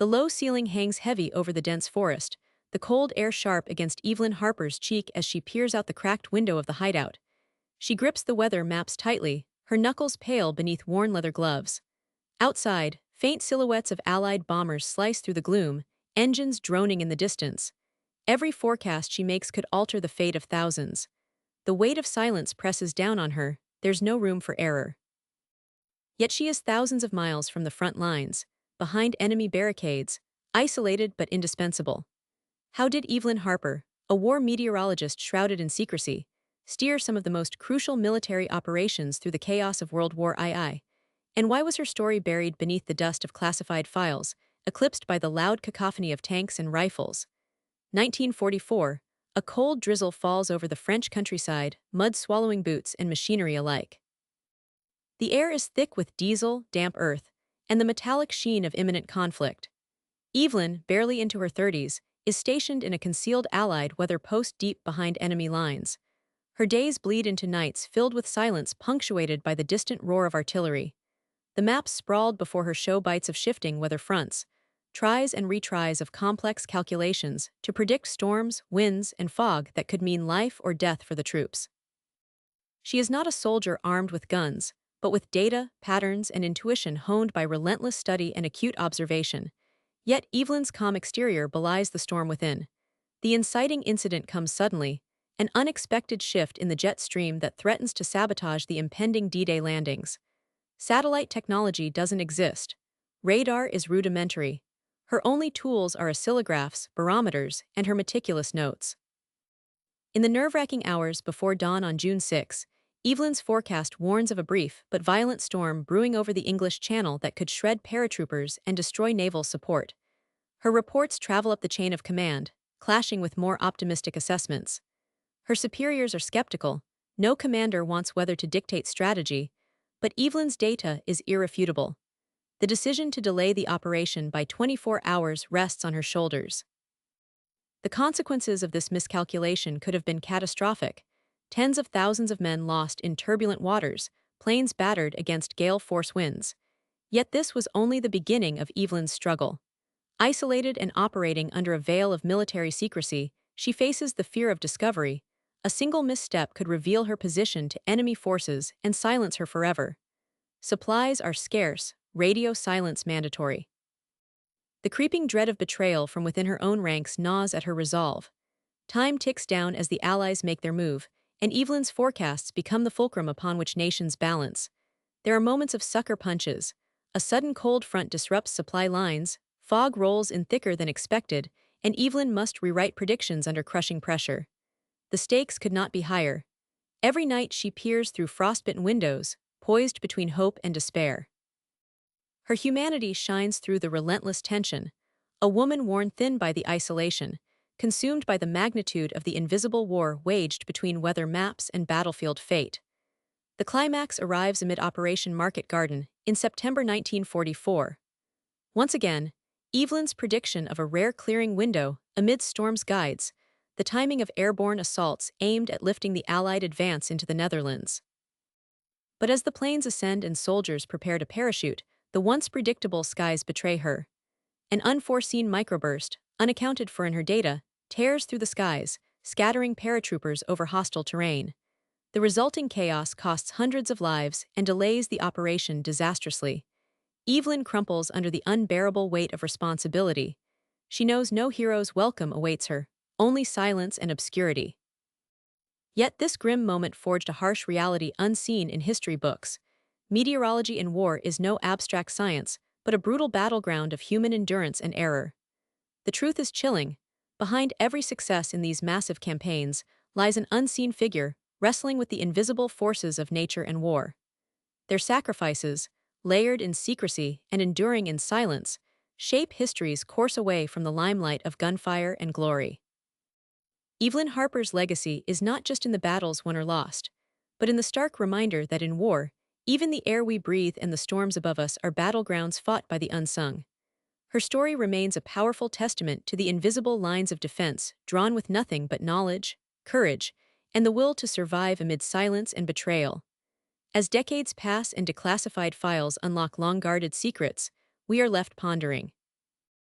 The low ceiling hangs heavy over the dense forest, the cold air sharp against Evelyn Harper's cheek as she peers out the cracked window of the hideout. She grips the weather maps tightly, her knuckles pale beneath worn leather gloves. Outside, faint silhouettes of Allied bombers slice through the gloom, engines droning in the distance. Every forecast she makes could alter the fate of thousands. The weight of silence presses down on her, there's no room for error. Yet she is thousands of miles from the front lines, behind enemy barricades, isolated but indispensable. How did Evelyn Harper, a war meteorologist shrouded in secrecy, steer some of the most crucial military operations through the chaos of World War II? And why was her story buried beneath the dust of classified files, eclipsed by the loud cacophony of tanks and rifles? 1944, a cold drizzle falls over the French countryside, mud swallowing boots and machinery alike. The air is thick with diesel, damp earth, and the metallic sheen of imminent conflict. Evelyn, barely into her 30s, is stationed in a concealed Allied weather post deep behind enemy lines. Her days bleed into nights filled with silence punctuated by the distant roar of artillery. The maps sprawled before her show bites of shifting weather fronts, tries and retries of complex calculations to predict storms, winds, and fog that could mean life or death for the troops. She is not a soldier armed with guns, but with data, patterns, and intuition honed by relentless study and acute observation. Yet Evelyn's calm exterior belies the storm within. The inciting incident comes suddenly, an unexpected shift in the jet stream that threatens to sabotage the impending D-Day landings. Satellite technology doesn't exist. Radar is rudimentary. Her only tools are oscillographs, barometers, and her meticulous notes. In the nerve-wracking hours before dawn on June 6, Evelyn's forecast warns of a brief but violent storm brewing over the English Channel that could shred paratroopers and destroy naval support. Her reports travel up the chain of command, clashing with more optimistic assessments. Her superiors are skeptical. No commander wants weather to dictate strategy, but Evelyn's data is irrefutable. The decision to delay the operation by 24 hours rests on her shoulders. The consequences of this miscalculation could have been catastrophic. Tens of thousands of men lost in turbulent waters, planes battered against gale-force winds. Yet this was only the beginning of Evelyn's struggle. Isolated and operating under a veil of military secrecy, she faces the fear of discovery. A single misstep could reveal her position to enemy forces and silence her forever. Supplies are scarce, radio silence mandatory. The creeping dread of betrayal from within her own ranks gnaws at her resolve. Time ticks down as the Allies make their move, and Evelyn's forecasts become the fulcrum upon which nations balance. There are moments of sucker punches. A sudden cold front disrupts supply lines, fog rolls in thicker than expected, and Evelyn must rewrite predictions under crushing pressure. The stakes could not be higher. Every night she peers through frostbitten windows, poised between hope and despair. Her humanity shines through the relentless tension, a woman worn thin by the isolation, consumed by the magnitude of the invisible war waged between weather maps and battlefield fate. The climax arrives amid Operation Market Garden in September 1944. Once again, Evelyn's prediction of a rare clearing window amid storms guides the timing of airborne assaults aimed at lifting the Allied advance into the Netherlands. But as the planes ascend and soldiers prepare to parachute, the once predictable skies betray her. An unforeseen microburst, unaccounted for in her data, tears through the skies, scattering paratroopers over hostile terrain. The resulting chaos costs hundreds of lives and delays the operation disastrously. Evelyn crumples under the unbearable weight of responsibility. She knows no hero's welcome awaits her, only silence and obscurity. Yet this grim moment forged a harsh reality unseen in history books. Meteorology in war is no abstract science, but a brutal battleground of human endurance and error. The truth is chilling. Behind every success in these massive campaigns lies an unseen figure wrestling with the invisible forces of nature and war. Their sacrifices, layered in secrecy and enduring in silence, shape history's course away from the limelight of gunfire and glory. Evelyn Harper's legacy is not just in the battles won or lost, but in the stark reminder that in war, even the air we breathe and the storms above us are battlegrounds fought by the unsung. Her story remains a powerful testament to the invisible lines of defense drawn with nothing but knowledge, courage, and the will to survive amid silence and betrayal. As decades pass and declassified files unlock long-guarded secrets, we are left pondering.